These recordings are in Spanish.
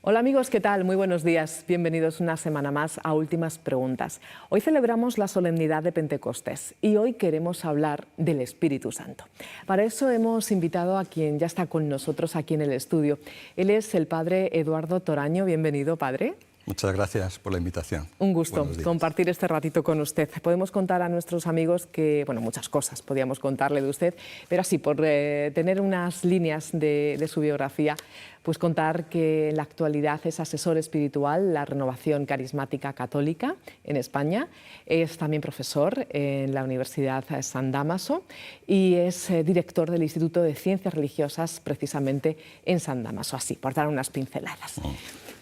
Hola amigos, ¿qué tal? Muy buenos días. Bienvenidos una semana más a Últimas Preguntas. Hoy celebramos la solemnidad de Pentecostés y hoy queremos hablar del Espíritu Santo. Para eso hemos invitado a quien ya está con nosotros aquí en el estudio. Él es el padre Eduardo Toraño. Bienvenido, padre. Muchas gracias por la invitación. Un gusto compartir este ratito con usted. Podemos contar a nuestros amigos que, bueno, muchas cosas podíamos contarle de usted, pero así, por tener unas líneas de su biografía, pues contar que en la actualidad es asesor espiritual, la Renovación Carismática Católica en España, es también profesor en la Universidad San Dámaso y es director del Instituto de Ciencias Religiosas precisamente en San Dámaso, así, por dar unas pinceladas.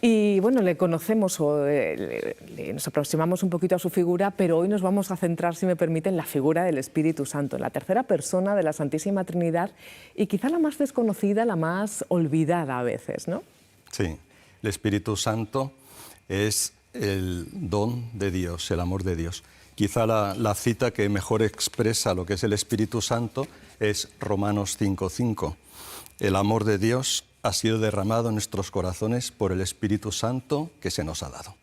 Y bueno, le conocemos o nos aproximamos un poquito a su figura, pero hoy nos vamos a centrar, si me permiten, en la figura del Espíritu Santo, la tercera persona de la Santísima Trinidad y quizá la más desconocida, la más olvidada a veces, ¿no? Sí, el Espíritu Santo es el don de Dios, el amor de Dios. Quizá la cita que mejor expresa lo que es el Espíritu Santo es Romanos 5:5. El amor de Dios ha sido derramado en nuestros corazones por el Espíritu Santo que se nos ha dado.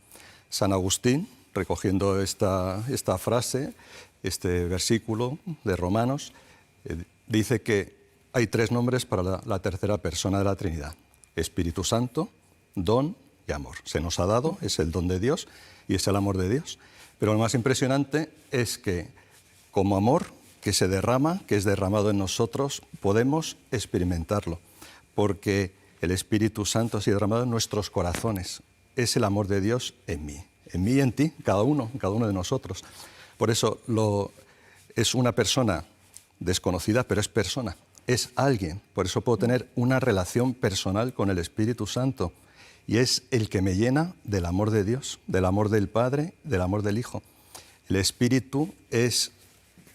San Agustín, recogiendo esta frase, este versículo de Romanos, dice que hay tres nombres para la tercera persona de la Trinidad: Espíritu Santo, don y amor. Se nos ha dado, es el don de Dios y es el amor de Dios. Pero lo más impresionante es que como amor que se derrama, que es derramado en nosotros, podemos experimentarlo, porque el Espíritu Santo ha sido derramado en nuestros corazones. Es el amor de Dios en mí y en ti, cada uno de nosotros. Por eso es una persona desconocida, pero es persona, es alguien. Por eso puedo tener una relación personal con el Espíritu Santo. Y es el que me llena del amor de Dios, del amor del Padre, del amor del Hijo. El Espíritu es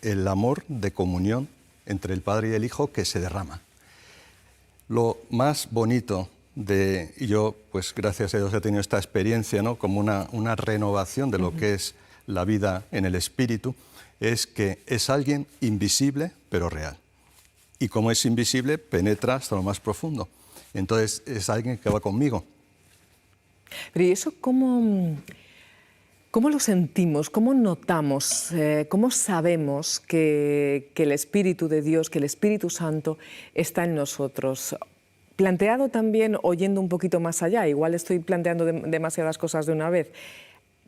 el amor de comunión entre el Padre y el Hijo que se derrama. Lo más bonito y yo, pues gracias a Dios he tenido esta experiencia, ¿no?, como una renovación de lo que es la vida en el Espíritu, es que es alguien invisible pero real. Y como es invisible, penetra hasta lo más profundo. Entonces es alguien que va conmigo. Pero ¿y eso cómo lo sentimos? ¿Cómo notamos? ¿Cómo sabemos que el Espíritu de Dios, que el Espíritu Santo está en nosotros? Planteado también, oyendo un poquito más allá, igual estoy planteando demasiadas cosas de una vez,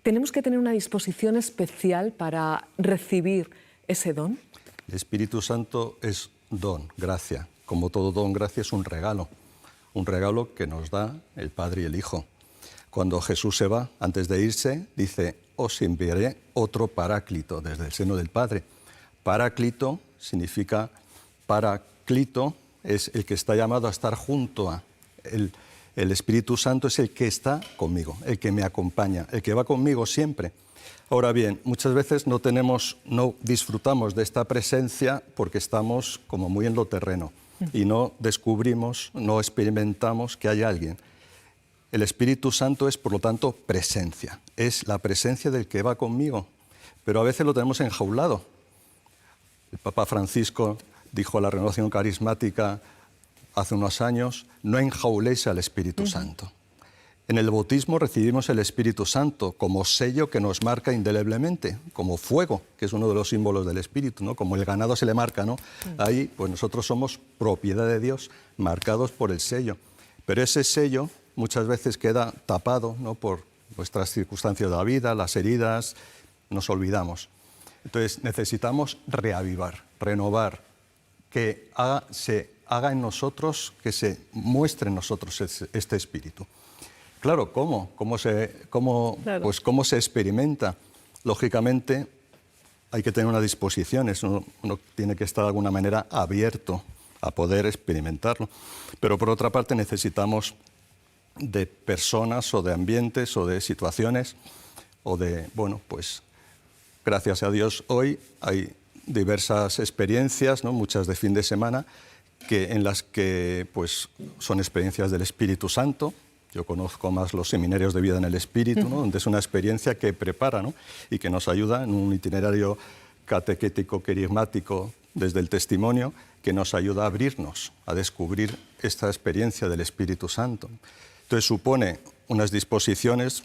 ¿tenemos que tener una disposición especial para recibir ese don? El Espíritu Santo es don, gracia. Como todo don, gracia es un regalo que nos da el Padre y el Hijo. Cuando Jesús se va, antes de irse, dice: os enviaré otro paráclito desde el seno del Padre. Paráclito significa, paraclito es el que está llamado a estar junto a. El Espíritu Santo es el que está conmigo, el que me acompaña, el que va conmigo siempre. Ahora bien, muchas veces no disfrutamos de esta presencia porque estamos como muy en lo terreno y no descubrimos, no experimentamos que hay alguien. El Espíritu Santo es, por lo tanto, presencia. Es la presencia del que va conmigo. Pero a veces lo tenemos enjaulado. El Papa Francisco dijo a la Renovación Carismática hace unos años: no enjauléis al Espíritu Santo. En el bautismo recibimos el Espíritu Santo como sello que nos marca indeleblemente, como fuego, que es uno de los símbolos del Espíritu, ¿no? Como el ganado se le marca, ¿no? Ahí, pues nosotros somos propiedad de Dios, marcados por el sello. Pero ese sello muchas veces queda tapado, ¿no?, por nuestras circunstancias de la vida, las heridas, nos olvidamos. Entonces necesitamos reavivar, renovar, que se haga en nosotros, que se muestre en nosotros este espíritu. Claro, ¿cómo? ¿Cómo se experimenta? Lógicamente hay que tener una disposición, uno tiene que estar de alguna manera abierto a poder experimentarlo. Pero por otra parte necesitamos de personas o de ambientes o de situaciones o de, bueno, pues gracias a Dios hoy hay diversas experiencias, ¿no?, muchas de fin de semana, en las que pues son experiencias del Espíritu Santo. Yo conozco más los seminarios de vida en el Espíritu, ¿no?, donde es una experiencia que prepara, ¿no?, y que nos ayuda en un itinerario catequético, querigmático, desde el testimonio, que nos ayuda a abrirnos, a descubrir esta experiencia del Espíritu Santo. Entonces supone unas disposiciones,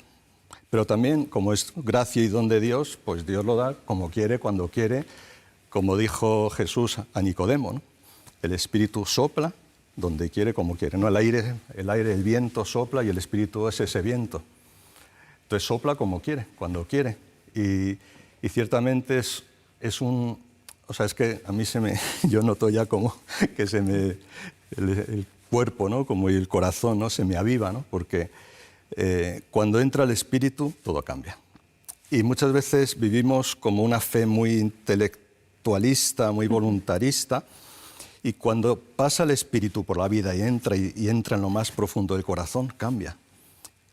pero también, como es gracia y don de Dios, pues Dios lo da como quiere, cuando quiere, como dijo Jesús a Nicodemo, ¿no? El Espíritu sopla donde quiere, como quiere, ¿no? El aire, el viento sopla y el Espíritu es ese viento. Entonces sopla como quiere, cuando quiere. Y ciertamente es un... O sea, es que a mí yo noto ya como que el cuerpo, ¿no? Como el corazón, ¿no? Se me aviva, ¿no? Porque cuando entra el Espíritu, todo cambia. Y muchas veces vivimos como una fe muy intelectualista, muy voluntarista, y cuando pasa el Espíritu por la vida y entra en lo más profundo del corazón, cambia.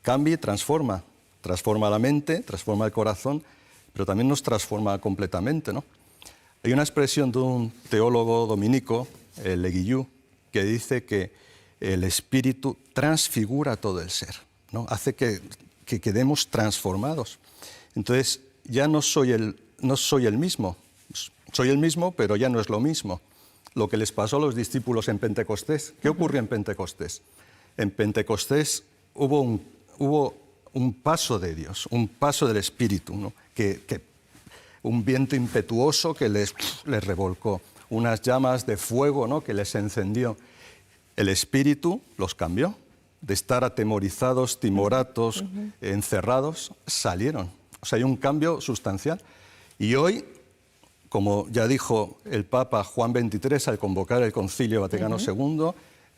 Cambia y transforma. Transforma la mente, transforma el corazón, pero también nos transforma completamente, ¿no? Hay una expresión de un teólogo dominico, Le Guillou, que dice que el Espíritu transfigura todo el ser, ¿no? Hace que quedemos transformados. Entonces, ya no soy el mismo. Soy el mismo, pero ya no es lo mismo. Lo que les pasó a los discípulos en Pentecostés. ¿Qué ocurrió en Pentecostés? En Pentecostés hubo un paso de Dios, un paso del Espíritu, ¿no? Un viento impetuoso que les revolcó, unas llamas de fuego, ¿no? Que les encendió. El Espíritu los cambió. De estar atemorizados, timoratos, encerrados, salieron. O sea, hay un cambio sustancial. Y hoy, como ya dijo el Papa Juan XXIII al convocar el Concilio Vaticano II,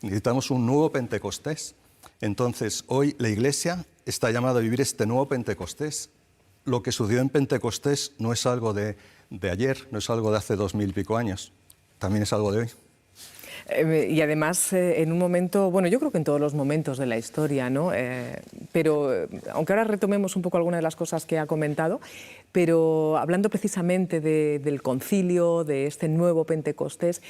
necesitamos un nuevo Pentecostés. Entonces, hoy la Iglesia está llamada a vivir este nuevo Pentecostés. Lo que sucedió en Pentecostés no es algo de ayer, no es algo de hace 2000 y pico años, también es algo de hoy. Y además, en un momento, bueno, yo creo que en todos los momentos de la historia, ¿no? Pero, aunque ahora retomemos un poco algunas de las cosas que ha comentado, pero hablando precisamente del concilio, de este nuevo Pentecostés,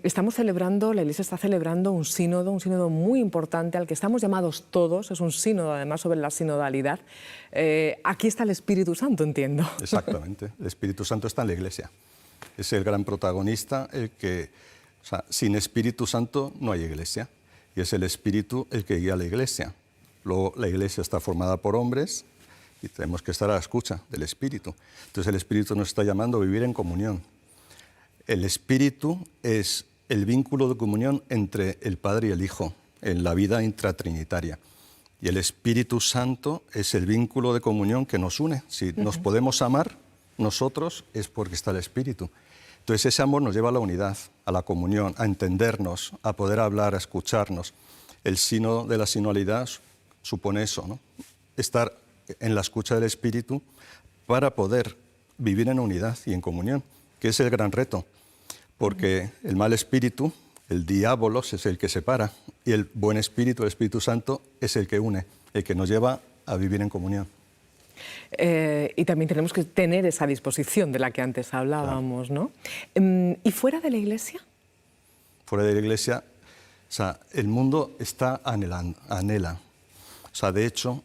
estamos celebrando, la Iglesia está celebrando un sínodo muy importante al que estamos llamados todos, es un sínodo además sobre la sinodalidad. Aquí está el Espíritu Santo, entiendo. Exactamente, el Espíritu Santo está en la Iglesia, es el gran protagonista, el que... O sea, sin Espíritu Santo no hay Iglesia, y es el Espíritu el que guía a la Iglesia. Luego, la Iglesia está formada por hombres y tenemos que estar a la escucha del Espíritu. Entonces, el Espíritu nos está llamando a vivir en comunión. El Espíritu es el vínculo de comunión entre el Padre y el Hijo en la vida intratrinitaria. Y el Espíritu Santo es el vínculo de comunión que nos une. Si nos podemos amar nosotros, es porque está el Espíritu. Entonces ese amor nos lleva a la unidad, a la comunión, a entendernos, a poder hablar, a escucharnos. El signo de la sinodalidad supone eso, ¿no? Estar en la escucha del Espíritu para poder vivir en unidad y en comunión, que es el gran reto, porque el mal espíritu, el diabolos, es el que separa, y el buen espíritu, el Espíritu Santo, es el que une, el que nos lleva a vivir en comunión. Y también tenemos que tener esa disposición de la que antes hablábamos, ¿no? ¿Y fuera de la Iglesia? Fuera de la Iglesia, o sea, el mundo está anhela. O sea, de hecho,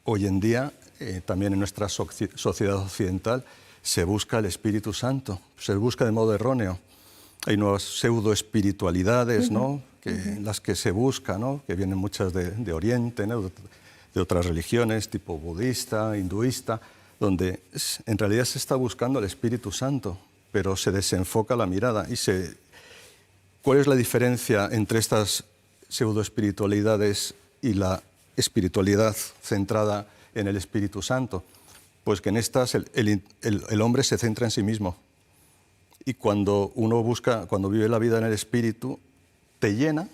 hoy en día, también en nuestra sociedad occidental, se busca el Espíritu Santo, se busca de modo erróneo. Hay nuevas pseudoespiritualidades, ¿no? En las que se busca, ¿no? Que vienen muchas de Oriente, ¿no? De otras religiones, tipo budista, hinduista, donde en realidad se está buscando el Espíritu Santo, pero se desenfoca la mirada. ¿Cuál es la diferencia entre estas pseudoespiritualidades y la espiritualidad centrada en el Espíritu Santo? Pues que en estas el hombre se centra en sí mismo. Y cuando cuando vive la vida en el Espíritu, te llena,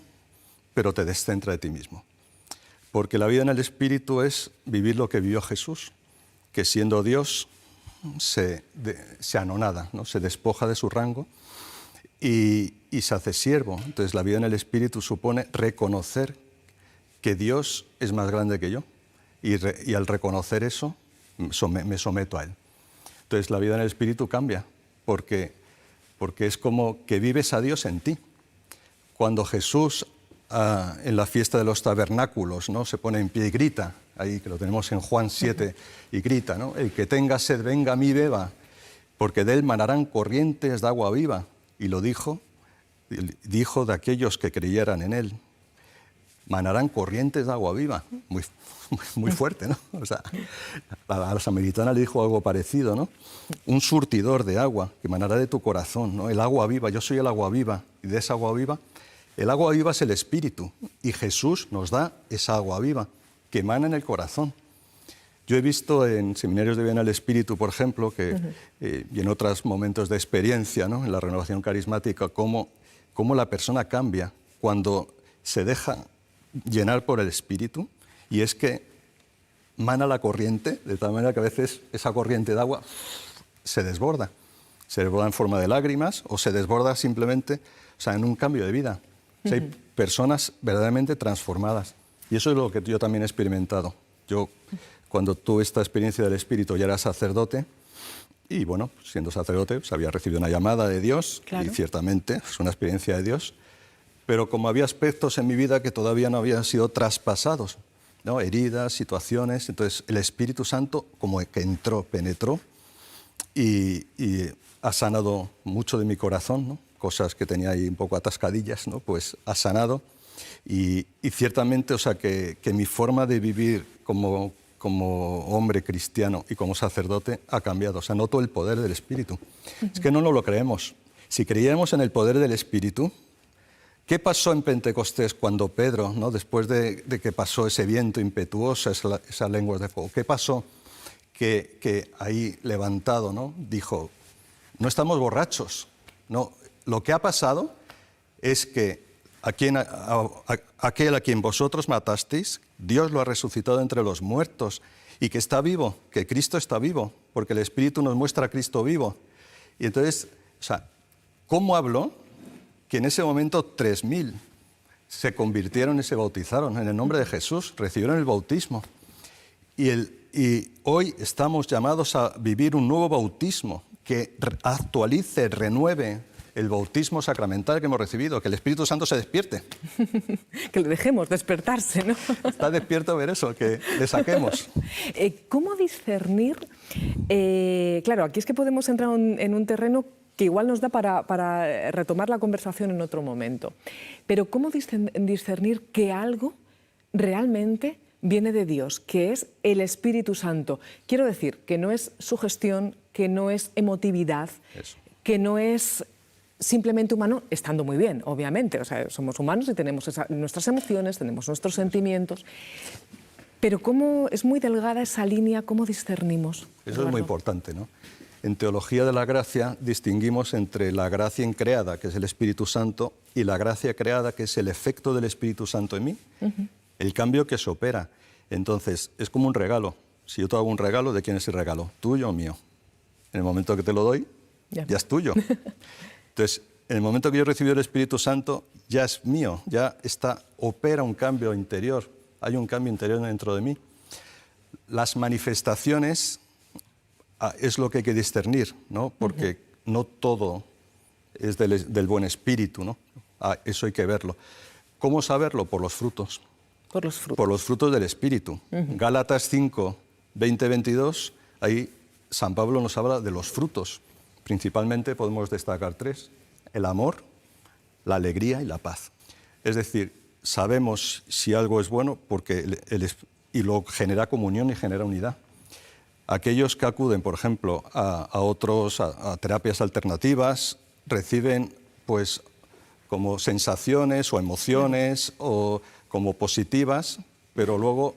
pero te descentra de ti mismo. Porque la vida en el Espíritu es vivir lo que vivió Jesús, que siendo Dios se anonada, ¿no? Se despoja de su rango y se hace siervo. Entonces la vida en el Espíritu supone reconocer que Dios es más grande que yo y al reconocer eso me someto a Él. Entonces la vida en el Espíritu cambia porque es como que vives a Dios en ti. Cuando Jesús en la fiesta de los tabernáculos, ¿no? Se pone en pie y grita, ahí que lo tenemos en Juan 7, y grita, ¿no? El que tenga sed venga a mí beba, porque de él manarán corrientes de agua viva. Y lo dijo de aquellos que creyeran en él. manarán corrientes de agua viva. Muy fuerte, ¿no? O sea, a la samaritana le dijo algo parecido, ¿no? Un surtidor de agua que manará de tu corazón, ¿no? El agua viva, yo soy el agua viva, y de esa agua viva, el agua viva es el Espíritu, y Jesús nos da esa agua viva que emana en el corazón. Yo he visto en seminarios de vida en el Espíritu, por ejemplo, y en otros momentos de experiencia, ¿no? En la renovación carismática, cómo la persona cambia cuando se deja llenar por el Espíritu, y es que mana la corriente, de tal manera que a veces esa corriente de agua se desborda en forma de lágrimas o se desborda simplemente, o sea, en un cambio de vida. O sea, hay personas verdaderamente transformadas, y eso es lo que yo también he experimentado. Yo, cuando tuve esta experiencia del Espíritu, ya era sacerdote, y bueno, siendo sacerdote, pues había recibido una llamada de Dios, claro, y ciertamente es una experiencia de Dios, pero como había aspectos en mi vida que todavía no habían sido traspasados, ¿no? Heridas, situaciones, entonces el Espíritu Santo como que penetró y ha sanado mucho de mi corazón, ¿no? Cosas que tenía ahí un poco atascadillas, ¿no? Pues ha sanado y ciertamente, o sea, que mi forma de vivir como hombre cristiano y como sacerdote ha cambiado. O sea, noto el poder del Espíritu. Es que no nos lo creemos. Si creyéramos en el poder del Espíritu, ¿qué pasó en Pentecostés cuando Pedro, ¿no? Después de que pasó ese viento impetuoso, esas lenguas de fuego, qué pasó que ahí levantado, ¿no? Dijo, no estamos borrachos. No, lo que ha pasado es que aquel a quien vosotros matasteis, Dios lo ha resucitado entre los muertos y que está vivo, que Cristo está vivo, porque el Espíritu nos muestra a Cristo vivo. Y entonces, o sea, ¿cómo habló? Que en ese momento 3.000 se convirtieron y se bautizaron en el nombre de Jesús, recibieron el bautismo. Y hoy estamos llamados a vivir un nuevo bautismo que actualice, renueve el bautismo sacramental que hemos recibido, que el Espíritu Santo se despierte. Que le dejemos despertarse, ¿no? Está despierto a ver eso, que le saquemos. ¿Cómo discernir? Claro, aquí es que podemos entrar en un terreno que igual nos da para retomar la conversación en otro momento. Pero ¿cómo discernir que algo realmente viene de Dios, que es el Espíritu Santo? Quiero decir, que no es sugestión, que no es emotividad, eso, que no es simplemente humano, estando muy bien, obviamente. O sea, somos humanos y tenemos nuestras emociones, tenemos nuestros sentimientos. Pero ¿cómo es muy delgada esa línea? ¿Cómo discernimos? Eso Eduardo, es muy importante, ¿no? En Teología de la Gracia distinguimos entre la gracia increada, que es el Espíritu Santo, y la gracia creada, que es el efecto del Espíritu Santo en mí, el cambio que se opera. Entonces, es como un regalo. Si yo te hago un regalo, ¿de quién es el regalo? ¿Tuyo o mío? En el momento que te lo doy, ya es tuyo. Entonces, en el momento que yo recibí el Espíritu Santo, ya es mío, ya opera un cambio interior, hay un cambio interior dentro de mí. Las manifestaciones es lo que hay que discernir, ¿no? Porque no todo es del buen espíritu, ¿no? Eso hay que verlo. ¿Cómo saberlo? Por los frutos. Por los frutos. Por los frutos del Espíritu. Gálatas 5, 20-22, ahí San Pablo nos habla de los frutos. Principalmente podemos destacar 3, el amor, la alegría y la paz. Es decir, sabemos si algo es bueno porque y lo genera comunión y genera unidad. Aquellos que acuden, por ejemplo, a terapias alternativas, reciben pues como sensaciones o emociones o como positivas, pero luego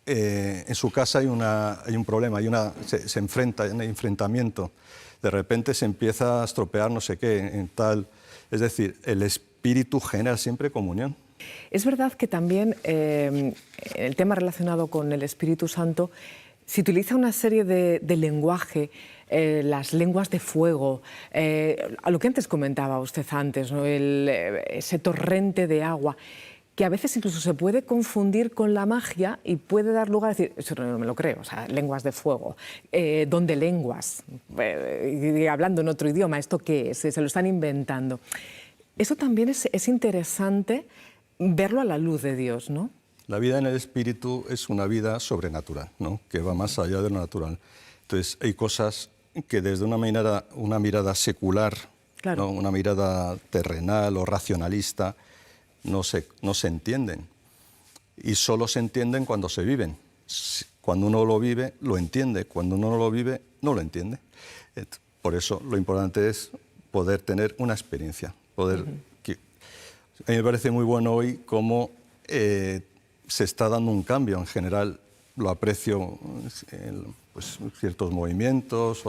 en su casa hay un problema, se enfrenta, hay un enfrentamiento. De repente se empieza a estropear no sé qué, en tal. Es decir, el Espíritu genera siempre comunión. Es verdad que también el tema relacionado con el Espíritu Santo se utiliza una serie de lenguaje, las lenguas de fuego, a lo que antes comentaba usted antes, ¿no? Ese torrente de agua, que a veces incluso se puede confundir con la magia y puede dar lugar a decir, eso no me lo creo, o sea, lenguas de fuego, don de lenguas, hablando en otro idioma, ¿esto qué es? Se lo están inventando. Eso también es interesante verlo a la luz de Dios, ¿no? La vida en el Espíritu es una vida sobrenatural, ¿no? Que va más allá de lo natural. Entonces, hay cosas que desde una mirada secular, claro, ¿no? Una mirada terrenal o racionalista, no se entienden. y solo se entienden cuando se viven. Cuando uno lo vive, lo entiende. Cuando uno no lo vive, no lo entiende. Por eso lo importante es poder tener una experiencia. A mí me parece muy bueno hoy cómo se está dando un cambio en general. Lo aprecio en ciertos movimientos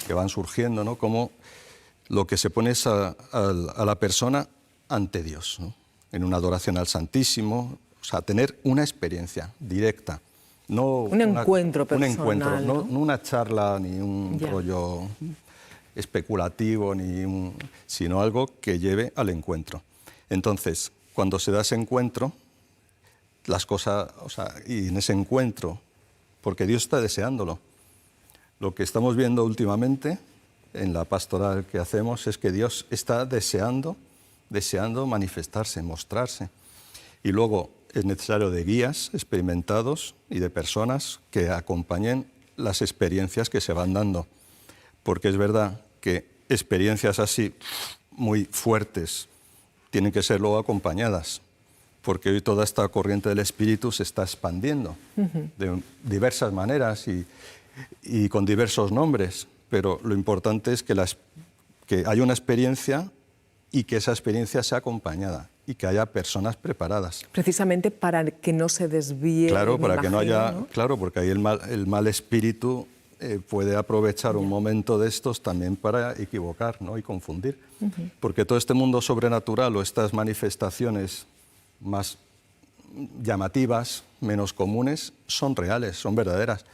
que van surgiendo, ¿no? Como lo que se pone es a la persona ante Dios, ¿no? En una adoración al Santísimo, o sea, tener una experiencia directa. No un encuentro personal. Un encuentro, no una charla ni un rollo especulativo, sino algo que lleve al encuentro. Entonces, cuando se da ese encuentro, las cosas, y en ese encuentro, porque Dios está deseándolo. Lo que estamos viendo últimamente en la pastoral que hacemos es que Dios está deseando manifestarse, mostrarse. Y luego es necesario de guías experimentados y de personas que acompañen las experiencias que se van dando. Porque es verdad que experiencias así muy fuertes tienen que ser luego acompañadas, porque hoy toda esta corriente del Espíritu se está expandiendo de diversas maneras y con diversos nombres, pero lo importante es que haya una experiencia y que esa experiencia sea acompañada y que haya personas preparadas. Precisamente para que no se desvíe. Claro, para que no haya, ¿no? Claro, porque ahí el mal espíritu puede aprovechar un momento de estos también para equivocar, ¿no? Y confundir. Porque todo este mundo sobrenatural o estas manifestaciones más llamativas, menos comunes, son reales, son verdaderas.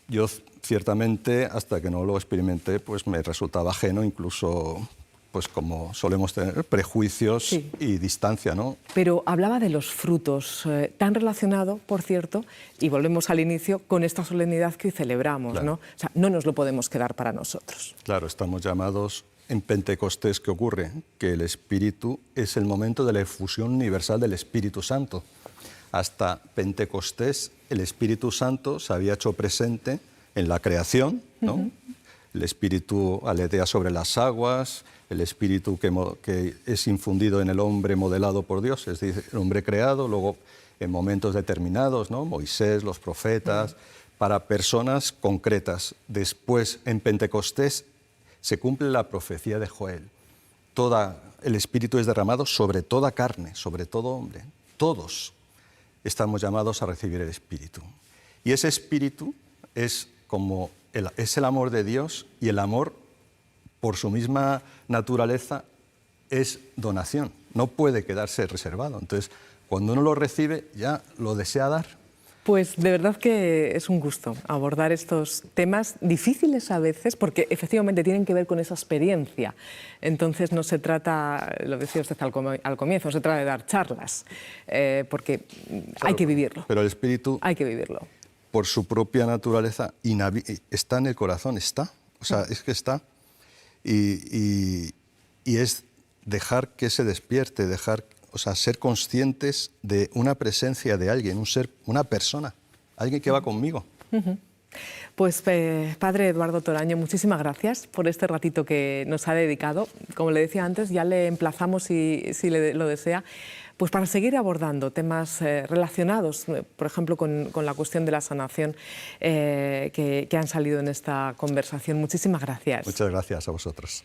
Yo ciertamente, hasta que no lo experimenté, pues me resultaba ajeno, incluso pues como solemos tener prejuicios y distancia, ¿no? Pero hablaba de los frutos, tan relacionado, por cierto, y volvemos al inicio, con esta solemnidad que hoy celebramos, claro, ¿no? O sea, no nos lo podemos quedar para nosotros. Claro, estamos llamados en Pentecostés, ¿qué ocurre? Que el Espíritu es el momento de la efusión universal del Espíritu Santo. Hasta Pentecostés el Espíritu Santo se había hecho presente en la creación, ¿no? El Espíritu aletea sobre las aguas, el Espíritu que es infundido en el hombre modelado por Dios, es decir, el hombre creado, luego en momentos determinados, ¿no? Moisés, los profetas, para personas concretas. Después, en Pentecostés, se cumple la profecía de Joel. El Espíritu es derramado sobre toda carne, sobre todo hombre. Todos estamos llamados a recibir el Espíritu. Y ese Espíritu es el amor de Dios, y el amor, por su misma naturaleza, es donación. No puede quedarse reservado. Entonces, cuando uno lo recibe, ya lo desea dar. Pues de verdad que es un gusto abordar estos temas difíciles a veces, porque efectivamente tienen que ver con esa experiencia. Entonces no se trata, lo decía usted al comienzo, se trata de dar charlas, porque claro, hay que vivirlo. Pero el Espíritu, hay que vivirlo, por su propia naturaleza, está en el corazón, está. O sea, es que está. Y es dejar que se despierte, ser conscientes de una presencia de alguien, un ser, una persona, alguien que va conmigo. Pues Padre Eduardo Toraño, muchísimas gracias por este ratito que nos ha dedicado. Como le decía antes, ya le emplazamos, si lo desea, pues para seguir abordando temas relacionados, por ejemplo, con la cuestión de la sanación que han salido en esta conversación. Muchísimas gracias. Muchas gracias a vosotros.